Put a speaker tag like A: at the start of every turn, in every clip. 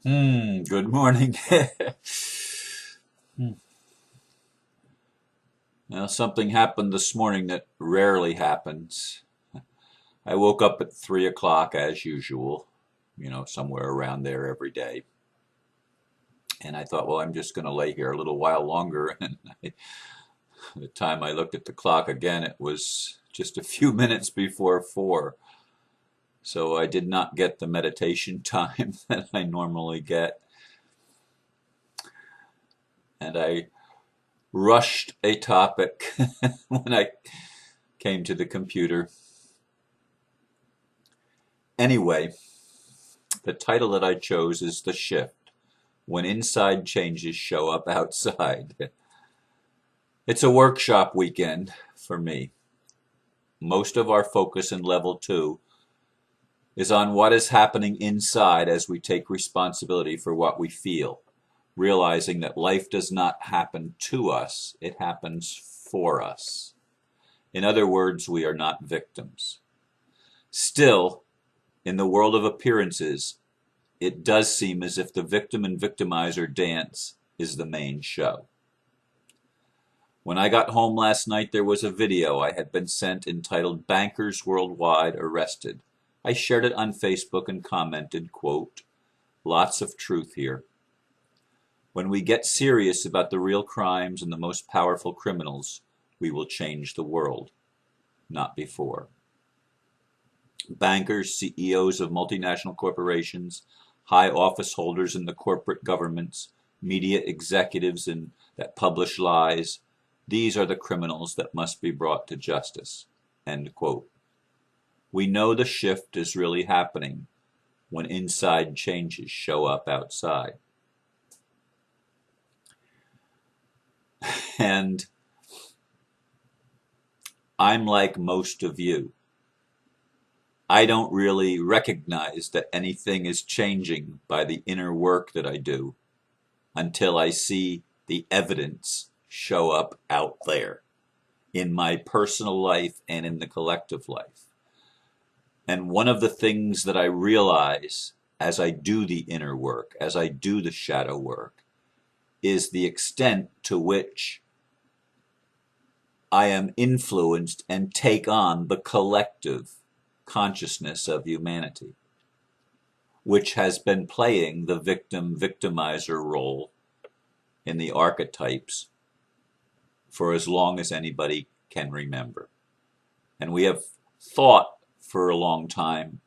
A: Good morning. Hmm. Now, something happened this morning that rarely happens. I woke up at 3 o'clock as usual, somewhere around there every day. And I thought, well, I'm just going to lay here a little while longer. And the time I looked at the clock again, it was just a few minutes before 4. So I did not get the meditation time that I normally get. And I rushed a topic when I came to the computer. Anyway, the title that I chose is The Shift, When Inside Changes Show Up Outside. It's a workshop weekend for me. Most of our focus in level 2 is on what is happening inside as we take responsibility for what we feel, realizing that life does not happen to us, it happens for us. In other words, we are not victims. Still, in the world of appearances, it does seem as if the victim and victimizer dance is the main show. When I got home last night, there was a video I had been sent entitled "Bankers Worldwide Arrested." I shared it on Facebook and commented, quote, "Lots of truth here. When we get serious about the real crimes and the most powerful criminals, we will change the world. Not before." Bankers, CEOs of multinational corporations, high office holders in the corporate governments, media executives that publish lies, these are the criminals that must be brought to justice. End quote. We know the shift is really happening when inside changes show up outside. And I'm like most of you. I don't really recognize that anything is changing by the inner work that I do until I see the evidence show up out there in my personal life and in the collective life. And one of the things that I realize as I do the inner work, as I do the shadow work, is the extent to which I am influenced and take on the collective consciousness of humanity, which has been playing the victim victimizer role in the archetypes for as long as anybody can remember. And we have thought for a long time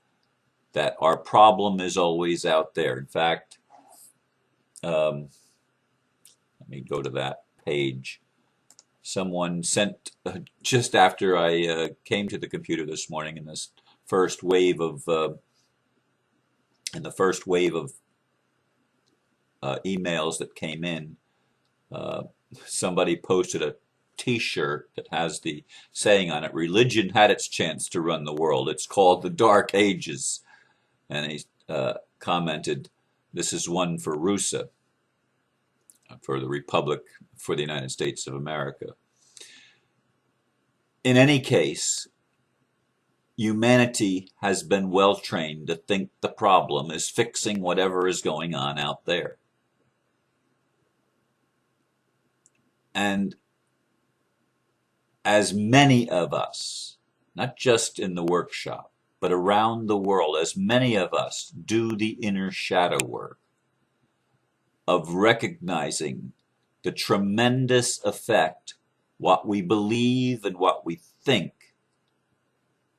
A: that our problem is always out there. In fact, let me go to that page. Someone sent, just after I came to the computer this morning in this first wave of emails that came in, somebody posted a T-shirt that has the saying on it, "Religion had its chance to run the world. It's called the Dark Ages." And he commented, "This is one for Rusa, for the Republic, for the United States of America." In any case, humanity has been well trained to think the problem is fixing whatever is going on out there. And as many of us, not just in the workshop, but around the world, as many of us do the inner shadow work of recognizing the tremendous effect what we believe and what we think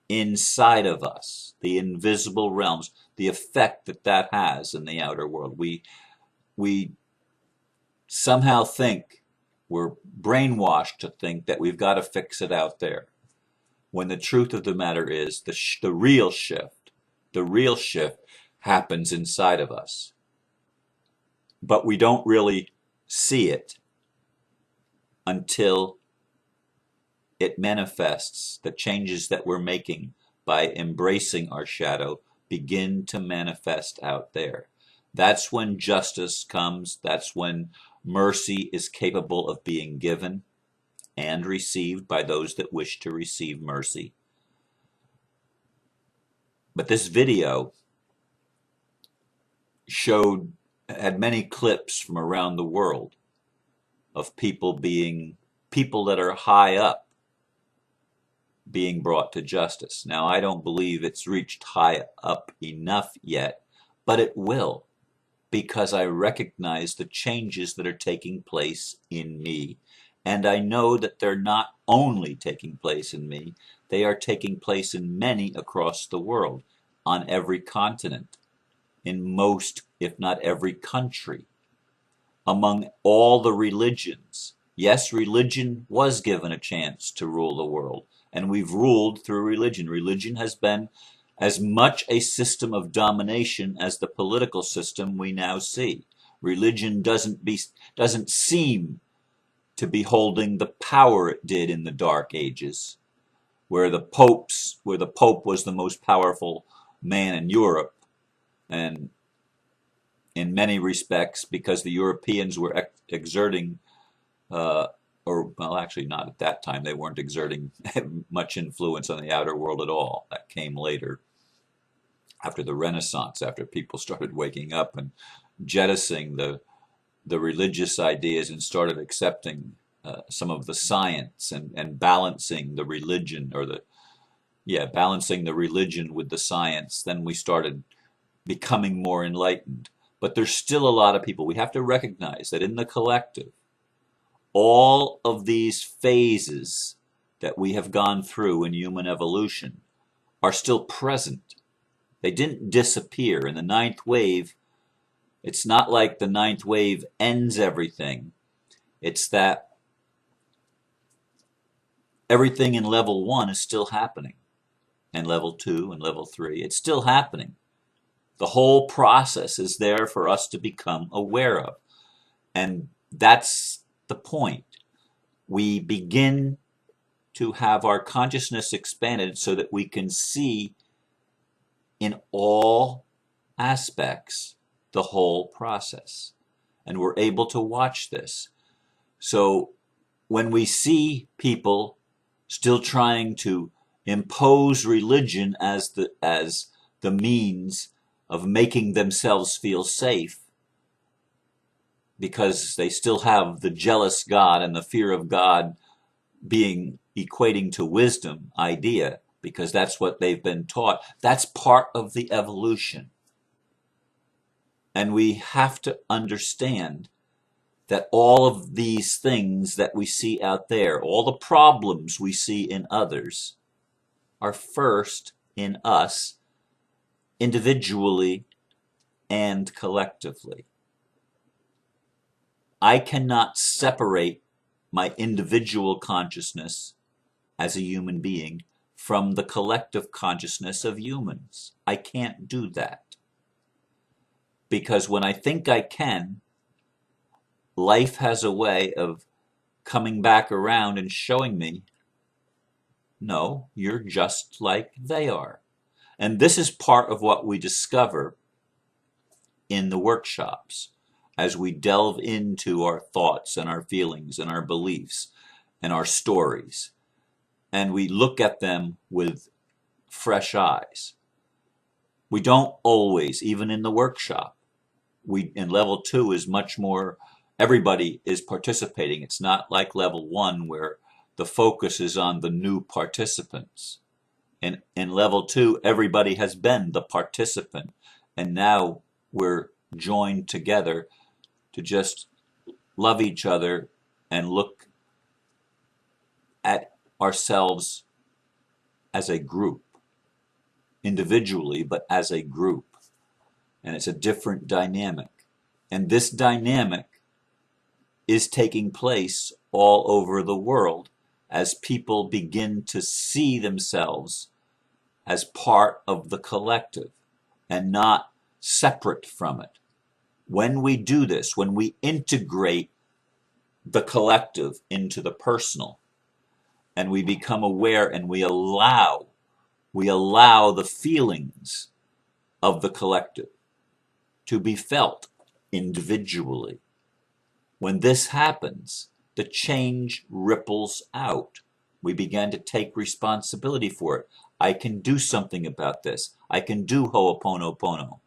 A: inside of us, the invisible realms, the effect that that has in the outer world. We somehow think, we're brainwashed to think that we've got to fix it out there, when the truth of the matter is the real shift happens inside of us. But we don't really see it until it manifests. The changes that we're making by embracing our shadow begin to manifest out there. That's when justice comes. That's when mercy is capable of being given and received by those that wish to receive mercy. But this video showed had many clips from around the world of people that are high up being brought to justice. Now, I don't believe it's reached high up enough yet, but it will, because I recognize the changes that are taking place in me. And I know that they're not only taking place in me, they are taking place in many across the world, on every continent, in most, if not every country, among all the religions. Yes, religion was given a chance to rule the world, and we've ruled through religion. Religion has been as much a system of domination as the political system we now see. Religion doesn't seem to be holding the power it did in the Dark Ages, where the Pope was the most powerful man in Europe, and in many respects, because the Europeans were exerting, or well, actually not at that time, they weren't exerting much influence on the outer world at all. That came later, after the Renaissance, after people started waking up and jettisoning the religious ideas and started accepting some of the science, and balancing the religion, or balancing the religion with the science. Then we started becoming more enlightened. But there's still a lot of people. We have to recognize that in the collective, all of these phases that we have gone through in human evolution are still present. They didn't disappear. In the ninth wave, it's not like the ninth wave ends everything. It's that everything in level 1 is still happening, and level 2 and level 3. It's still happening. The whole process is there for us to become aware of. And that's the point. We begin to have our consciousness expanded so that we can see in all aspects the whole process. And we're able to watch this. So when we see people still trying to impose religion as the means of making themselves feel safe, because they still have the jealous God and the fear of God being equating to wisdom idea, because that's what they've been taught. That's part of the evolution. And we have to understand that all of these things that we see out there, all the problems we see in others, are first in us, individually and collectively. I cannot separate my individual consciousness as a human being from the collective consciousness of humans. I can't do that. Because when I think I can, life has a way of coming back around and showing me, no, you're just like they are. And this is part of what we discover in the workshops, as we delve into our thoughts and our feelings and our beliefs and our stories, and we look at them with fresh eyes. We don't always, even in the workshop, in level 2 is much more, everybody is participating. It's not like level 1 where the focus is on the new participants. In level 2, everybody has been the participant, and now we're joined together to just love each other and look at ourselves as a group, individually, but as a group. And it's a different dynamic. And this dynamic is taking place all over the world as people begin to see themselves as part of the collective and not separate from it. When we do this, when we integrate the collective into the personal, and we become aware and we allow the feelings of the collective to be felt individually. When this happens, the change ripples out. We begin to take responsibility for it. I can do something about this. I can do Ho'oponopono.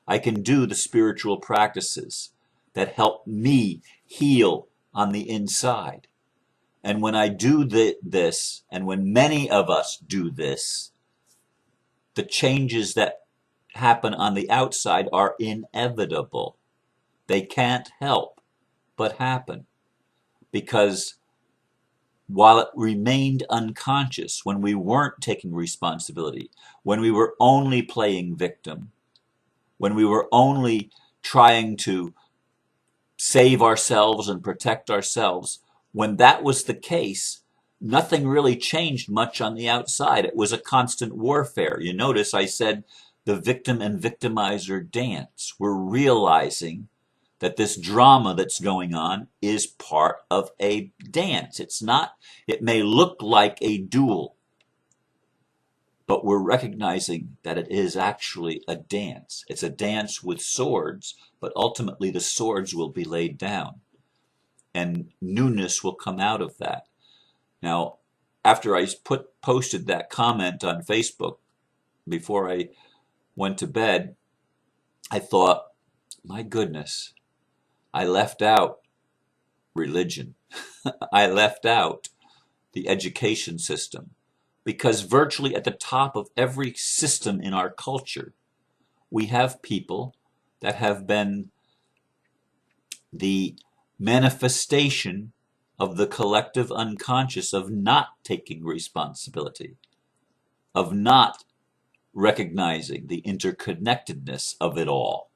A: I can do the spiritual practices that help me heal on the inside. And when I do this, and when many of us do this, the changes that happen on the outside are inevitable. They can't help but happen, because while it remained unconscious, when we weren't taking responsibility, when we were only playing victim, when we were only trying to save ourselves and protect ourselves, when that was the case, nothing really changed much on the outside. It was a constant warfare. You notice I said the victim and victimizer dance. We're realizing that this drama that's going on is part of a dance. It's not, it may look like a duel, but we're recognizing that it is actually a dance. It's a dance with swords, but ultimately the swords will be laid down and newness will come out of that. Now, after I posted that comment on Facebook before I went to bed, I thought, my goodness, I left out religion. I left out the education system, because virtually at the top of every system in our culture, we have people that have been the manifestation of the collective unconscious of not taking responsibility, of not recognizing the interconnectedness of it all.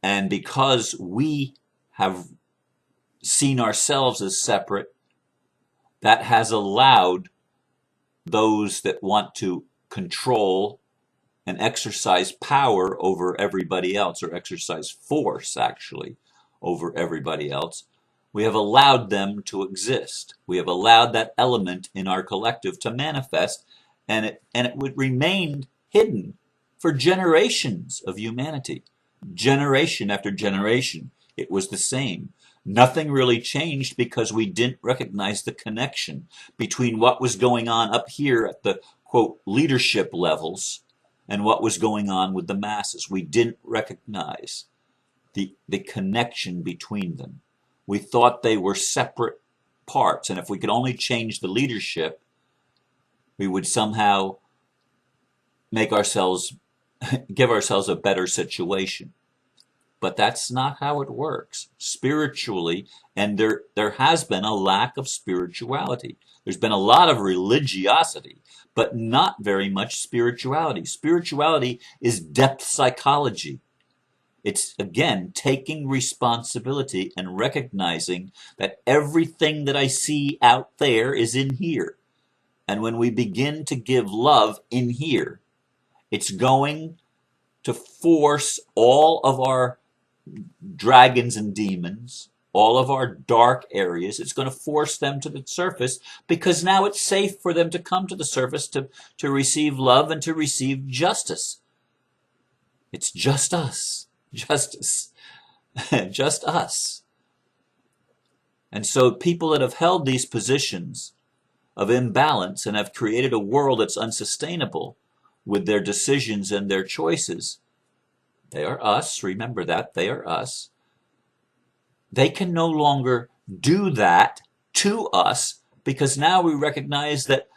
A: And because we have seen ourselves as separate, that has allowed those that want to control and exercise power over everybody else, or exercise force actually over everybody else, we have allowed them to exist. We have allowed that element in our collective to manifest, and it would remain hidden for generations of humanity. Generation after generation, it was the same. Nothing really changed because we didn't recognize the connection between what was going on up here at the, quote, leadership levels and what was going on with the masses. We didn't recognize the connection between them. We thought they were separate parts, and if we could only change the leadership, we would somehow make ourselves, give ourselves a better situation. But that's not how it works spiritually, and there has been a lack of spirituality. There's been a lot of religiosity, but not very much spirituality. Spirituality is depth psychology. It's, again, taking responsibility and recognizing that everything that I see out there is in here. And when we begin to give love in here, it's going to force all of our dragons and demons, all of our dark areas, it's going to force them to the surface, because now it's safe for them to come to the surface to receive love and to receive justice. It's just us. Justice. Just us. And so people that have held these positions of imbalance and have created a world that's unsustainable with their decisions and their choices, they are us. Remember that. They are us. They can no longer do that to us, because now we recognize that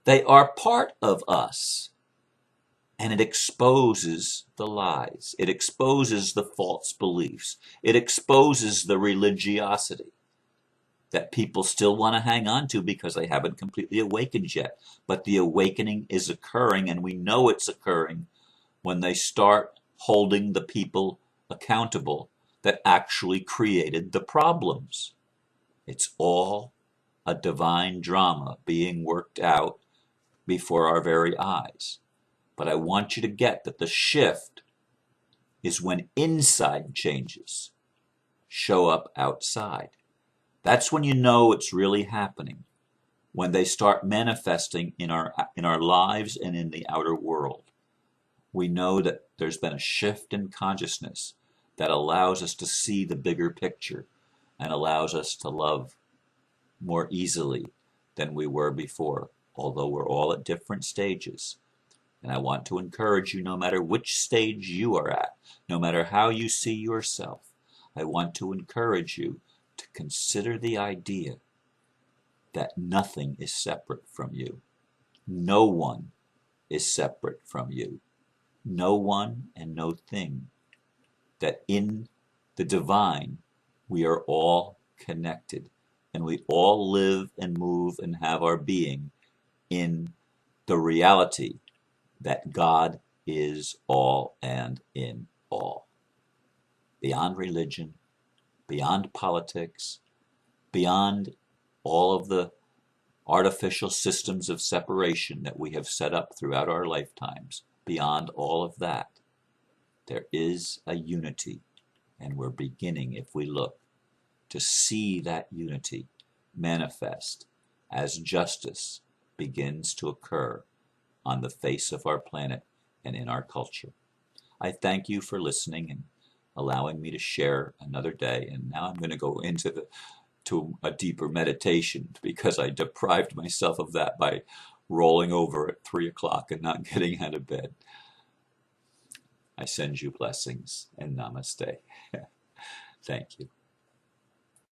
A: they are part of us. And it exposes the lies. It exposes the false beliefs. It exposes the religiosity that people still want to hang on to because they haven't completely awakened yet. But the awakening is occurring, and we know it's occurring when they start holding the people accountable that actually created the problems. It's all a divine drama being worked out before our very eyes. But I want you to get that the shift is when inside changes show up outside. That's when you know it's really happening, when they start manifesting in our lives and in the outer world. We know that there's been a shift in consciousness that allows us to see the bigger picture and allows us to love more easily than we were before, although we're all at different stages. And I want to encourage you, no matter which stage you are at, no matter how you see yourself, I want to encourage you to consider the idea that nothing is separate from you. No one is separate from you. No one and no thing. That in the divine, we are all connected, and we all live and move and have our being in the reality that God is all and in all. Beyond religion, beyond politics, beyond all of the artificial systems of separation that we have set up throughout our lifetimes, beyond all of that, there is a unity, and we're beginning, if we look, to see that unity manifest as justice begins to occur on the face of our planet and in our culture. I thank you for listening and allowing me to share another day. And now I'm going to go into a deeper meditation, because I deprived myself of that by rolling over at 3 o'clock and not getting out of bed. I send you blessings and namaste. Thank you.